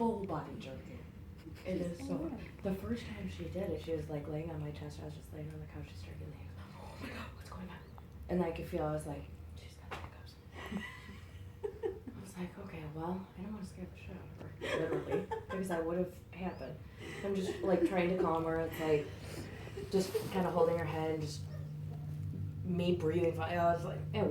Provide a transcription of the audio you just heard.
full body jerking. It is so. The first time she did it, she was like laying on my chest. I was just laying on the couch, just jerking the hiccups. Oh my god, what's going on? And I could feel. I was like, she's got the hiccups. I was like, okay, well, I don't want to scare the shit out of her, literally, because that would have happened. I'm just like trying to calm her. It's like just kind of holding her head and just me breathing. I was like, it